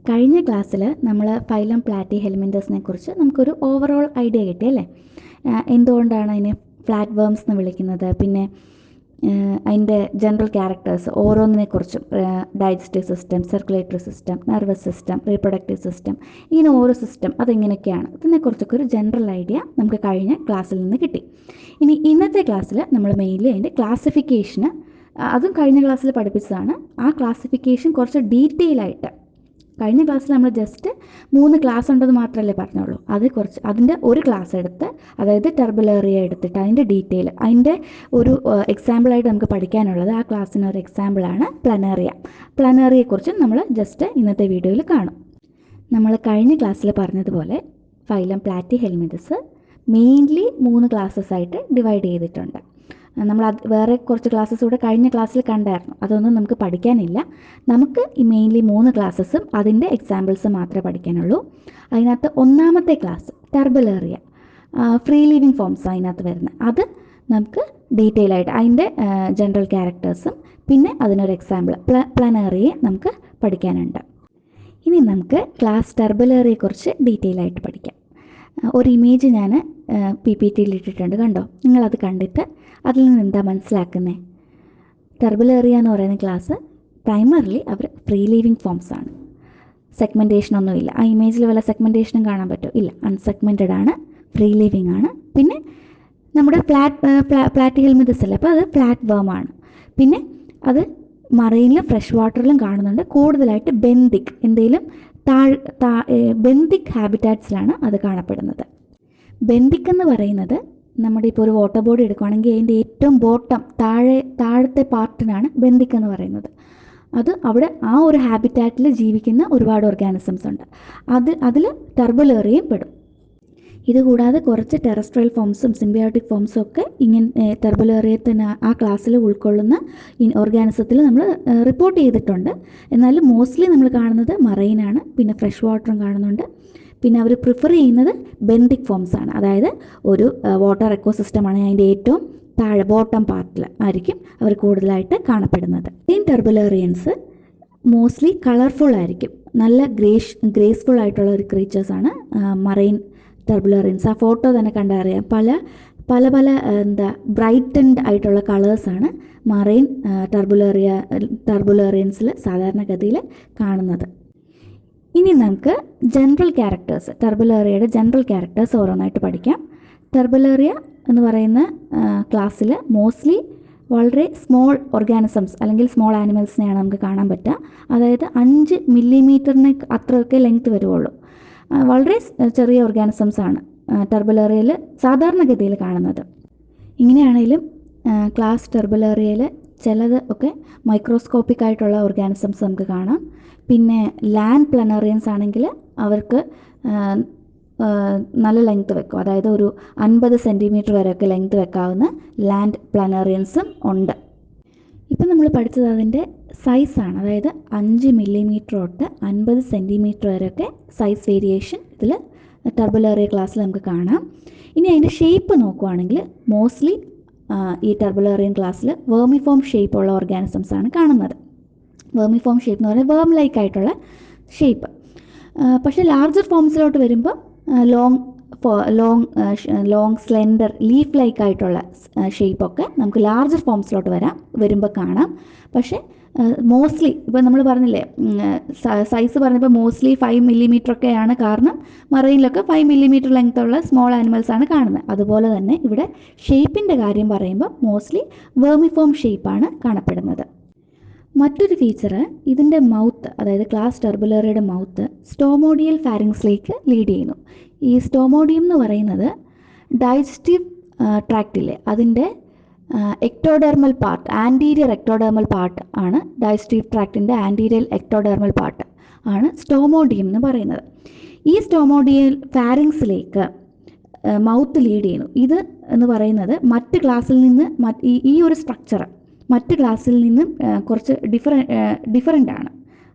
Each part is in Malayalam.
കഴിഞ്ഞ ക്ലാസ്സിൽ നമ്മൾ ഫൈലം പ്ലാറ്റി ഹെൽമിന്തസിനെ കുറിച്ച് നമുക്കൊരു ഓവറോൾ ഐഡിയ കിട്ടി അല്ലേ. എന്തുകൊണ്ടാണ് അതിനെ ഫ്ലാറ്റ് വേംസ് എന്ന് വിളിക്കുന്നത്, പിന്നെ അതിൻ്റെ ജനറൽ ക്യാരക്ടേഴ്സ് ഓരോന്നിനെക്കുറിച്ചും, digestive system, circulatory system, nervous system, reproductive system, ഇങ്ങനെ ഓരോ സിസ്റ്റം അതെങ്ങനെയൊക്കെയാണ് ഇതിനെക്കുറിച്ചൊക്കെ ഒരു ജനറൽ ഐഡിയ നമുക്ക് കഴിഞ്ഞ ക്ലാസ്സിൽ നിന്ന് കിട്ടി. ഇനി ഇന്നത്തെ ക്ലാസ്സിൽ നമ്മൾ മെയിൻലി അതിൻ്റെ ക്ലാസിഫിക്കേഷന്, അതും കഴിഞ്ഞ ക്ലാസ്സിൽ പഠിപ്പിച്ചതാണ്. ആ ക്ലാസിഫിക്കേഷൻ കുറച്ച് ഡീറ്റെയിൽ ആയിട്ട് കഴിഞ്ഞ ക്ലാസ്സിൽ നമ്മൾ ജസ്റ്റ് 3 ക്ലാസ് ഉണ്ടെന്ന് മാത്രമല്ലേ പറഞ്ഞുള്ളൂ. അതിൻ്റെ ഒരു ക്ലാസ് എടുത്ത്, അതായത് ടെർബുലേറിയ എടുത്തിട്ട് അതിൻ്റെ ഡീറ്റെയിൽ, അതിൻ്റെ ഒരു എക്സാമ്പിളായിട്ട് നമുക്ക് പഠിക്കാനുള്ളത്, ആ ക്ലാസ്സിന് ഒരു എക്സാമ്പിളാണ് പ്ലനേറിയ. പ്ലനേറിയയെക്കുറിച്ച് നമ്മൾ ജസ്റ്റ് ഇന്നത്തെ വീഡിയോയിൽ കാണും. നമ്മൾ കഴിഞ്ഞ ക്ലാസ്സിൽ പറഞ്ഞതുപോലെ phylum platy helminthes mainly 3 classes ആയിട്ട് ഡിവൈഡ് ചെയ്തിട്ടുണ്ട്. നമ്മൾ വേറെ കുറച്ച് ക്ലാസ്സസ് കൂടെ കഴിഞ്ഞ ക്ലാസ്സിൽ കണ്ടായിരുന്നു, അതൊന്നും നമുക്ക് പഠിക്കാനില്ല. നമുക്ക് ഈ മെയിൻലി 3 ക്ലാസ്സസും അതിൻ്റെ എക്സാമ്പിൾസ് മാത്രമേ പഠിക്കാനുള്ളൂ. അതിനകത്ത് ഒന്നാമത്തെ ക്ലാസ് ടെർബുലേറിയ, ഫ്രീ ലിവിങ് ഫോംസ് അതിനകത്ത് വരുന്നത്, അത് നമുക്ക് ഡീറ്റെയിൽ ആയിട്ട് അതിൻ്റെ ജനറൽ ക്യാരക്ടേഴ്സും പിന്നെ അതിനൊരു എക്സാമ്പിൾ പ്ലനേറിയെ നമുക്ക് പഠിക്കാനുണ്ട്. ഇനി നമുക്ക് ക്ലാസ് ടെർബുലേറിയെക്കുറിച്ച് ഡീറ്റെയിൽ ആയിട്ട് പഠിക്കാം. ഒരു ഇമേജ് ഞാൻ PPTയിൽ ഇട്ടിട്ടുണ്ട്, കണ്ടോ? നിങ്ങളത് കണ്ടിട്ട് അതിൽ നിന്ന് എന്താ മനസ്സിലാക്കുന്നത്? ടെർബുലേറിയ എന്ന് പറയുന്ന ക്ലാസ് പ്രൈമറിലി അവർ ഫ്രീ ലിവിങ് ഫോംസ് ആണ്. സെഗ്മെൻറ്റേഷനൊന്നുമില്ല. ആ ഇമേജിൽ വല്ല സെഗ്മെൻറ്റേഷനും കാണാൻ പറ്റുമോ? ഇല്ല, അൺസെഗ്മെൻറ്റഡ് ആണ്, ഫ്രീ ലിവിങ് ആണ്. പിന്നെ നമ്മുടെ പ്ലാറ്റി ഹെൽമിന്തസ് അല്ലേ, അപ്പോൾ അത് ഫ്ലാറ്റ് വേം ആണ്. പിന്നെ അത് മറൈനിലും ഫ്രഷ് വാട്ടറിലും കാണുന്നുണ്ട്. കൂടുതലായിട്ട് ബെന്തിക്, എന്തെങ്കിലും ബെന്തിക് ഹാബിറ്റാറ്റ്സിലാണ് അത് കാണപ്പെടുന്നത്. ബെന്തിക് എന്ന് പറയുന്നത്, നമ്മുടെ ഇപ്പോൾ ഒരു വാട്ടർ ബോഡി എടുക്കുകയാണെങ്കിൽ അതിൻ്റെ ഏറ്റവും ബോട്ടം താഴത്തെ പാർട്ടിനാണ് ബെന്തിക് എന്ന് പറയുന്നത്. അത് അവിടെ ആ ഒരു ഹാബിറ്റാറ്റിൽ ജീവിക്കുന്ന ഒരുപാട് ഓർഗാനിസംസ് ഉണ്ട്. അതിൽ ടെർബുലേറിയയും പെടും. ഇതുകൂടാതെ കുറച്ച് ടെറസ്ട്രിയൽ ഫോംസും സിംബയോട്ടിക് ഫോംസും ഒക്കെ ഇങ്ങനെ ടെർബുലേറിയയെ തന്നെ ആ ക്ലാസ്സിൽ ഉൾക്കൊള്ളുന്ന ഓർഗാനിസത്തിൽ നമ്മൾ റിപ്പോർട്ട് ചെയ്തിട്ടുണ്ട്. എന്നാലും മോസ്റ്റ്ലി നമ്മൾ കാണുന്നത് മറൈനാണ്, പിന്നെ ഫ്രഷ് വാട്ടറും കാണുന്നുണ്ട്. പിന്നെ അവർ പ്രിഫർ ചെയ്യുന്നത് ബെന്തിക് ഫോംസ് ആണ്, അതായത് ഒരു വാട്ടർ എക്കോസിസ്റ്റമാണ് അതിൻ്റെ ഏറ്റവും താഴെ ബോട്ടം പാർട്ടിൽ ആയിരിക്കും അവർ കൂടുതലായിട്ട് കാണപ്പെടുന്നത്. ഈ ടെർബുലേറിയൻസ് മോസ്റ്റ്ലി കളർഫുൾ ആയിരിക്കും, നല്ല ഗ്രേസ്ഫുൾ ആയിട്ടുള്ള ഒരു ക്രീച്ചേഴ്സാണ് മറൈൻ ടെർബുലേറിയൻസ്. ആ ഫോട്ടോ തന്നെ കണ്ടറിയാം, പല എന്താ ബ്രൈറ്റൻഡ് ആയിട്ടുള്ള കളേഴ്സാണ് മറൈൻ ടെർബുലേറിയൻസിൽ സാധാരണഗതിയിൽ കാണുന്നത്. ഇനി നമുക്ക് ജനറൽ ക്യാരക്ടേഴ്സ്, ടെർബുലേറിയയുടെ ജനറൽ ക്യാരക്ടേഴ്സ് ഓരോന്നായിട്ട് പഠിക്കാം. ടെർബുലേറിയ എന്ന് പറയുന്ന ക്ലാസ്സിൽ മോസ്റ്റ്ലി വളരെ സ്മോൾ ഓർഗാനിസംസ് അല്ലെങ്കിൽ സ്മോൾ ആനിമൽസിനെയാണ് നമുക്ക് കാണാൻ പറ്റുക. അതായത് 5 മില്ലിമീറ്ററിന് അത്രയൊക്കെ ലെങ്ത് വരുവുള്ളൂ. വളരെ ചെറിയ ഓർഗാനിസംസ് ആണ് ടെർബുലേറിയയിൽ സാധാരണഗതിയിൽ കാണുന്നത്. ഇങ്ങനെയാണെങ്കിലും ക്ലാസ് ടെർബുലേറിയയിൽ ചിലത് ഒക്കെ മൈക്രോസ്കോപ്പിക് ആയിട്ടുള്ള ഓർഗാനിസംസ് നമുക്ക് കാണാം. പിന്നെ ലാൻഡ് പ്ലനേറിയൻസ് ആണെങ്കിൽ അവർക്ക് നല്ല ലെങ്ത് വെക്കും, അതായത് ഒരു 50 സെൻറ്റിമീറ്റർ വരെയൊക്കെ ലെങ്ത് വെക്കാവുന്ന ലാൻഡ് പ്ലനേറിയൻസും ഉണ്ട്. ഇപ്പം നമ്മൾ പഠിച്ചത് അതിൻ്റെ സൈസാണ്, അതായത് 5 മില്ലിമീറ്റർ തൊട്ട് 50 സെൻറ്റിമീറ്റർ വരെയൊക്കെ സൈസ് വേരിയേഷൻ ഇതിൽ ടെർബുലേറിയ ക്ലാസ്സിൽ നമുക്ക് കാണാം. ഇനി അതിൻ്റെ ഷേപ്പ് നോക്കുകയാണെങ്കിൽ മോസ്റ്റ്ലി ഈ ടെർബുലേറിയൻ ക്ലാസ്സിൽ വേർമിഫോം ഷേപ്പുള്ള ഓർഗാനിസംസ് ആണ് കാണുന്നത്. വേർമിഫോം ഷേപ്പ് എന്ന് പറഞ്ഞാൽ വേം ലൈക്ക് ആയിട്ടുള്ള ഷേപ്പ്. പക്ഷേ ലാർജർ ഫോംസിലോട്ട് വരുമ്പോൾ ലോങ് സ്ലെൻഡർ ലീഫ് ലൈക്ക് ആയിട്ടുള്ള ഷേപ്പൊക്കെ നമുക്ക് ലാർജർ ഫോംസിലോട്ട് വരുമ്പോൾ കാണാം. പക്ഷേ മോസ്റ്റ്ലി ഇപ്പോൾ നമ്മൾ പറഞ്ഞില്ലേ, സൈസ് പറഞ്ഞപ്പോൾ മോസ്റ്റ്ലി 5 മില്ലിമീറ്റർ ഒക്കെയാണ്, കാരണം മറൈനിലൊക്കെ 5 മില്ലിമീറ്റർ ലെങ്ത് ഉള്ള സ്മോൾ ആനിമൽസ് ആണ് കാണുന്നത്. അതുപോലെ തന്നെ ഇവിടെ ഷേപ്പിൻ്റെ കാര്യം പറയുമ്പോൾ മോസ്റ്റ്ലി വേർമിഫോം ഷേപ്പാണ് കാണപ്പെടുന്നത്. മറ്റൊരു ഫീച്ചർ, ഇതിൻ്റെ മൗത്ത്, അതായത് ക്ലാസ് ടെർബുലേറിയയുടെ മൗത്ത് സ്റ്റോമോഡിയൽ ഫാരിങ്സിലേക്ക് ലീഡ് ചെയ്യുന്നു. ഈ സ്റ്റോമോഡിയം എന്ന് പറയുന്നത് ഡൈജസ്റ്റീവ് ട്രാക്റ്റിലെ അതിൻ്റെ ectodermal part, anterior ectodermal part ആണ്. ഡൈജസ്റ്റീവ് ട്രാക്റ്റിൻ്റെ ആൻറ്റീരിയർ എക്ടോഡെർമൽ പാർട്ട് ആണ് സ്റ്റോമോഡിയം എന്ന് പറയുന്നത്. ഈ സ്റ്റോമോഡിയൽ ഫാരിങ്സിലേക്ക് മൗത്ത് ലീഡ് ചെയ്യുന്നു. ഇത് എന്ന് പറയുന്നത് മറ്റ് ക്ലാസ്സിൽ നിന്ന് ഈ ഒരു സ്ട്രക്ചർ മറ്റ് ക്ലാസ്സിൽ നിന്നും കുറച്ച് ഡിഫറൻ്റ് ആണ്.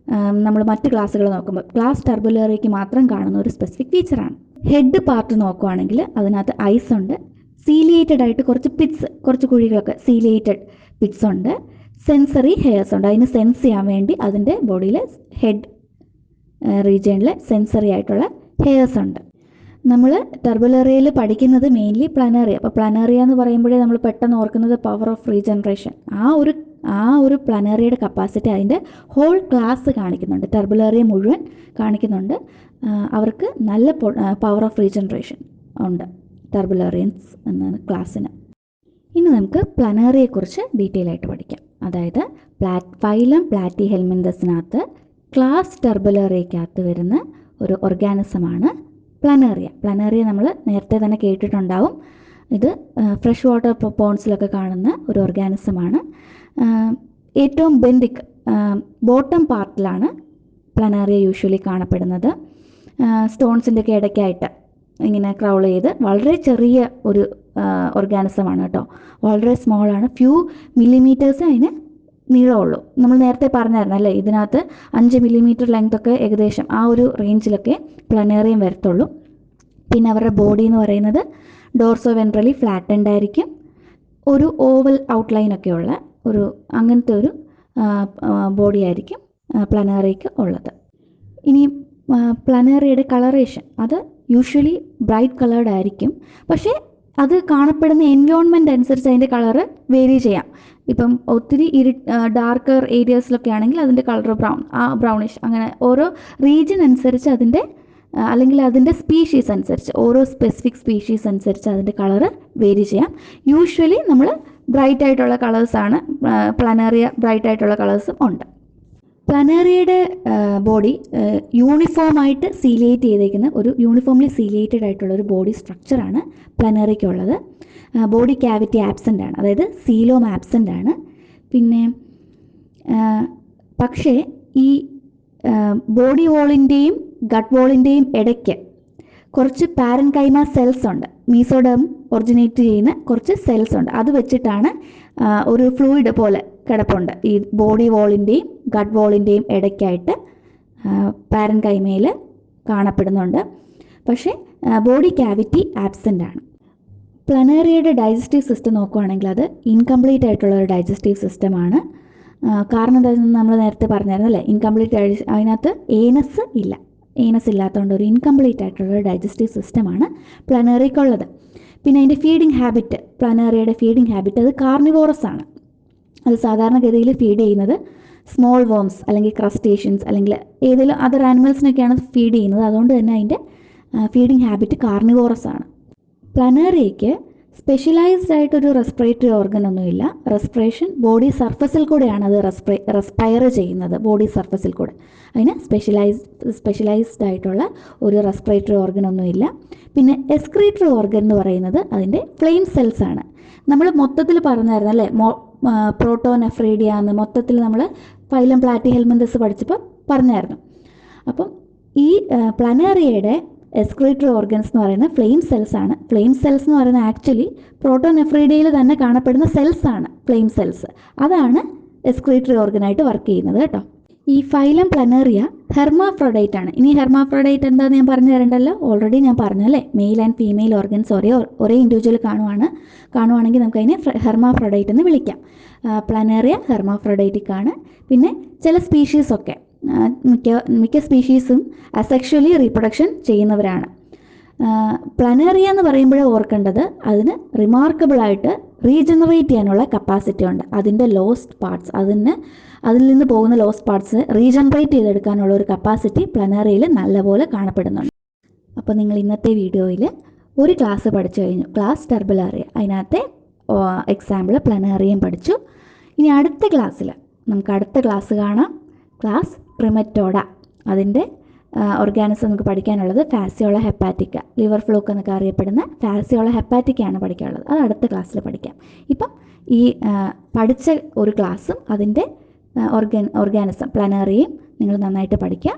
നമ്മൾ മറ്റ് ക്ലാസ്സുകൾ നോക്കുമ്പോൾ ക്ലാസ് ടെർബുലേറിയയ്ക്ക് മാത്രം കാണുന്ന ഒരു സ്പെസിഫിക് ഫീച്ചറാണ്. ഹെഡ് പാർട്ട് നോക്കുകയാണെങ്കിൽ അതിനകത്ത് ഐസ് ഉണ്ട്, സീലിയേറ്റഡ് ആയിട്ട് കുറച്ച് കുഴികളൊക്കെ സീലിയേറ്റഡ് പിറ്റ്സ് ഉണ്ട്, സെൻസറി ഹെയർസ് ഉണ്ട്. അതിന് സെൻസ് ചെയ്യാൻ വേണ്ടി അതിൻ്റെ ബോഡിയിൽ റീജിയണിൽ സെൻസറി ആയിട്ടുള്ള ഹെയർസ് ഉണ്ട്. നമ്മൾ ടർബുലറിയയിൽ പഠിക്കുന്നത് മെയിൻലി പ്ലാനേറിയ. അപ്പോൾ പ്ലാനേറിയ എന്ന് പറയുമ്പോഴേ നമ്മൾ പെട്ടെന്ന് ഓർക്കുന്നത് പവർ ഓഫ് റീജനറേഷൻ. ആ ഒരു പ്ലാനേറിയയുടെ കപ്പാസിറ്റി അതിൻ്റെ ഹോൾ ക്ലാസ് കാണിക്കുന്നുണ്ട്, ടർബുലറിയ മുഴുവൻ കാണിക്കുന്നുണ്ട്. അവർക്ക് നല്ല പവർ ഓഫ് റീജനറേഷൻ ഉണ്ട് ടർബുലറിയൻസ് എന്ന ക്ലാസ്സിന്. ഇനി നമുക്ക് പ്ലാനേറിയയെക്കുറിച്ച് ഡീറ്റെയിൽ ആയിട്ട് പഠിക്കാം. അതായത് ഫൈലം പ്ലാറ്റിഹെൽമിന്തസിനകത്ത് ക്ലാസ് ടർബുലറിയക്കകത്ത് വരുന്ന ഒരു ഓർഗാനിസമാണ് പ്ലാനേറിയ. പ്ലാനേറിയ നമ്മൾ നേരത്തെ തന്നെ കേട്ടിട്ടുണ്ടാവും. ഇത് ഫ്രഷ് വാട്ടർ പോൺസിലൊക്കെ കാണുന്ന ഒരു ഓർഗാനിസമാണ്. ഏറ്റവും ബെൻഡിക് ബോട്ടം പാർട്ടിലാണ് പ്ലാനേറിയ യൂഷ്വലി കാണപ്പെടുന്നത്. സ്റ്റോൺസിൻ്റെയൊക്കെ ഇടയ്ക്കായിട്ട് ഇങ്ങനെ ക്രൗൾ ചെയ്ത് വളരെ ചെറിയ ഒരു ഓർഗാനിസമാണ് കേട്ടോ. വളരെ സ്മോളാണ്, ഫ്യൂ മില്ലിമീറ്റേഴ്സ് അതിന് നീളമുള്ളൂ. നമ്മൾ നേരത്തെ പറഞ്ഞായിരുന്നു അല്ലേ, ഇതിനകത്ത് 5 മില്ലിമീറ്റർ ലെങ്ത് ഒക്കെ ഏകദേശം ആ ഒരു റേഞ്ചിലൊക്കെ പ്ലാനേറിയം വരത്തുള്ളൂ. പിന്നെ അവരുടെ ബോഡി എന്ന് പറയുന്നത് ഡോർസോ വെൻട്രലി ഫ്ലാറ്റൻഡ് ആയിരിക്കും. ഒരു ഓവൽ ഔട്ട്ലൈനൊക്കെ ഉള്ള അങ്ങനത്തെ ഒരു ബോഡി ആയിരിക്കും പ്ലാനേറിയയ്ക്ക് ഉള്ളത്. ഇനി പ്ലാനേറിയയുടെ കളറേഷൻ അത് യൂഷ്വലി ബ്രൈറ്റ് കളേർഡ് ആയിരിക്കും. പക്ഷേ അത് കാണപ്പെടുന്ന എൻവയോൺമെൻറ്റ് അനുസരിച്ച് അതിൻ്റെ കളറ് വേരി ചെയ്യാം. ഇപ്പം ഒത്തിരി ഡാർക്കർ ഏരിയാസിലൊക്കെ ആണെങ്കിൽ അതിൻ്റെ കളർ ബ്രൗണിഷ്, അങ്ങനെ ഓരോ റീജിയൻ അനുസരിച്ച് അല്ലെങ്കിൽ അതിൻ്റെ സ്പീഷീസ് അനുസരിച്ച്, ഓരോ സ്പെസിഫിക് സ്പീഷീസ് അനുസരിച്ച് അതിൻ്റെ കളറ് വേരി ചെയ്യാം. യൂഷ്വലി നമ്മൾ ബ്രൈറ്റ് ആയിട്ടുള്ള കളേഴ്സാണ്, പ്ലാനേറിയ ബ്രൈറ്റ് ആയിട്ടുള്ള കളേഴ്സും ഉണ്ട്. പ്ലാനേറിയയുടെ ബോഡി യൂണിഫോമായിട്ട് സീലിയേറ്റ് ചെയ്തേക്കുന്ന യൂണിഫോംലി സീലിയേറ്റഡ് ആയിട്ടുള്ള ഒരു ബോഡി സ്ട്രക്ചറാണ് പ്ലാനേറിയയ്ക്കുള്ളത്. ബോഡി ക്യാവിറ്റി ആബ്സെൻ്റ് ആണ്, അതായത് സീലോം ആബ്സെൻ്റ് ആണ്. പിന്നെ പക്ഷേ ഈ ബോഡി വോളിൻ്റെയും ഗട്ട് വോളിൻ്റെയും ഇടയ്ക്ക് കുറച്ച് പാരൻകൈമ സെൽസ് ഉണ്ട്. മീസോഡേം ഒറിജിനേറ്റ് ചെയ്യുന്ന കുറച്ച് സെൽസ് ഉണ്ട്. അത് വെച്ചിട്ടാണ് ഒരു ഫ്ലൂയിഡ് പോലെ കിടപ്പുണ്ട്. ഈ ബോഡി വോളിൻ്റെയും ഗട്ട് വോളിൻ്റെയും ഇടയ്ക്കായിട്ട് പാരൻകൈമയിൽ കാണപ്പെടുന്നുണ്ട്. പക്ഷേ ബോഡി ക്യാവിറ്റി ആബ്സെൻ്റ് ആണ്. പ്ലാനേറിയയുടെ ഡൈജസ്റ്റീവ് സിസ്റ്റം നോക്കുകയാണെങ്കിൽ അത് ഇൻകംപ്ലീറ്റ് ആയിട്ടുള്ള ഒരു ഡൈജസ്റ്റീവ് സിസ്റ്റമാണ്. കാരണം എന്താണെന്ന് നമ്മൾ നേരത്തെ പറഞ്ഞായിരുന്നു അല്ലേ, ഇൻകംപ്ലീറ്റ് അതിനകത്ത് ഏനസ് ഇല്ലാത്തതുകൊണ്ട് ഒരു ഇൻകംപ്ലീറ്റ് ആയിട്ടുള്ള ഒരു ഡൈജസ്റ്റീവ് സിസ്റ്റമാണ് പ്ലാനേറിയയ്ക്കുള്ളത്. പിന്നെ അതിൻ്റെ ഫീഡിങ് ഹാബിറ്റ്, പ്ലാനേറിയയുടെ ഫീഡിങ് ഹാബിറ്റ് അത് കാർണിവോറസ് ആണ്. അത് സാധാരണഗതിയിൽ ഫീഡ് ചെയ്യുന്നത് സ്മോൾ വോംസ് അല്ലെങ്കിൽ ക്രസ്റ്റേഷ്യൻസ് അല്ലെങ്കിൽ ഏതെങ്കിലും അതർ ആനിമൽസിനൊക്കെയാണ് ഫീഡ് ചെയ്യുന്നത്. അതുകൊണ്ട് തന്നെ അതിൻ്റെ ഫീഡിങ് ഹാബിറ്റ് കാർണിവോറസ് ആണ്. പ്ലാനേറിയയ്ക്ക് സ്പെഷ്യലൈസ്ഡ് ആയിട്ടൊരു റെസ്പിറേറ്ററി ഓർഗൻ ഒന്നുമില്ല. റെസ്പിറേഷൻ ബോഡി സർഫസിൽ കൂടെയാണ് അത് റെസ്പയർ ചെയ്യുന്നത്, ബോഡി സർഫസിൽ കൂടെ. അതിന് സ്പെഷ്യലൈസ്ഡ് ആയിട്ടുള്ള ഒരു റെസ്പിറേറ്ററി ഓർഗൻ ഒന്നുമില്ല. പിന്നെ എക്സ്ക്രീറ്ററി ഓർഗൻ എന്ന് പറയുന്നത് അതിൻ്റെ ഫ്ലെയിം സെൽസ് ആണ്. നമ്മൾ മൊത്തത്തിൽ പറഞ്ഞായിരുന്നു അല്ലേ, പ്രോട്ടോനെഫ്രീഡിയ എന്ന് മൊത്തത്തിൽ നമ്മൾ ഫൈലം പ്ലാറ്റിഹെൽമിന്തസ് പഠിച്ചപ്പോൾ പറഞ്ഞായിരുന്നു. അപ്പം ഈ പ്ലാനേറിയയുടെ എക്സ്ക്രീറ്ററി ഓർഗൻസ് എന്ന് പറയുന്നത് ഫ്ലെയിം സെൽസ് ആണ്. ഫ്ലെയിം സെൽസ് എന്ന് പറയുന്നത് ആക്ച്വലി പ്രോട്ടോനെഫ്രീഡിയയിൽ തന്നെ കാണപ്പെടുന്ന സെൽസ് ആണ് ഫ്ലെയിം സെൽസ്. അതാണ് എക്സ്ക്രീറ്ററി ഓർഗനായിട്ട് വർക്ക് ചെയ്യുന്നത് കേട്ടോ. ഈ ഫൈലം പ്ലാനേറിയ ഹെർമാഫ്രോഡൈറ്റ് ആണ്. ഇനി ഹെർമാഫ്രോഡൈറ്റ് എന്താണെന്ന് ഞാൻ പറഞ്ഞു തരണ്ടല്ലോ, ഓൾറെഡി ഞാൻ പറഞ്ഞല്ലേ, മെയിൽ ആൻഡ് ഫീമെയിൽ ഓർഗൻസ് ഒരേ ഇൻഡിവിജ്വൽ കാണുവാണെങ്കിൽ നമുക്കതിനെ ഹെർമാഫ്രോഡൈറ്റ് എന്ന് വിളിക്കാം. പ്ലാനേറിയ ഹെർമാഫ്രോഡൈറ്റിക് ആണ്. പിന്നെ ചില സ്പീഷീസൊക്കെ മിക്ക സ്പീഷീസും അസെക്ഷലി റീപ്രൊഡക്ഷൻ ചെയ്യുന്നവരാണ്. പ്ലാനേറിയ എന്ന് പറയുമ്പോഴേ ഓർക്കേണ്ടത് അതിന് റിമാർക്കബിളായിട്ട് റീജനറേറ്റ് ചെയ്യാനുള്ള കപ്പാസിറ്റി ഉണ്ട്. അതിൻ്റെ ലോസ്റ്റ് പാർട്സ് അതിൽ നിന്ന് പോകുന്ന ലോസ്റ്റ് പാർട്സ് റീജനറേറ്റ് ചെയ്തെടുക്കാനുള്ള ഒരു കപ്പാസിറ്റി പ്ലാനേറിയയിൽ നല്ലപോലെ കാണപ്പെടുന്നുണ്ട്. അപ്പോൾ നിങ്ങൾ ഇന്നത്തെ വീഡിയോയിൽ ഒരു ക്ലാസ് പഠിച്ചു കഴിഞ്ഞു, ക്ലാസ് ടർബുലാറിയ. അതിനകത്തെ എക്സാമ്പിൾ പ്ലാനേറിയം പഠിച്ചു. ഇനി നമുക്ക് അടുത്ത ക്ലാസ് കാണാം, ക്ലാസ് ട്രിമറ്റോഡ. അതിൻ്റെ ഓർഗാനിസം നമുക്ക് പഠിക്കാനുള്ളത് ഫാസിയോള ഹെപ്പാറ്റിക്ക, ലിവർ ഫ്ലൂക്ക് എന്നൊക്കെ അറിയപ്പെടുന്ന ഫാസിയോള ഹെപ്പാറ്റിക്കയാണ് പഠിക്കാനുള്ളത്. അത് അടുത്ത ക്ലാസ്സിൽ പഠിക്കാം. ഇപ്പം ഈ പഠിച്ച ഒരു ക്ലാസ്സും അതിൻ്റെ ഓർഗാനിസം പ്ലാനേറിയയും നിങ്ങൾ നന്നായിട്ട് പഠിക്കുക.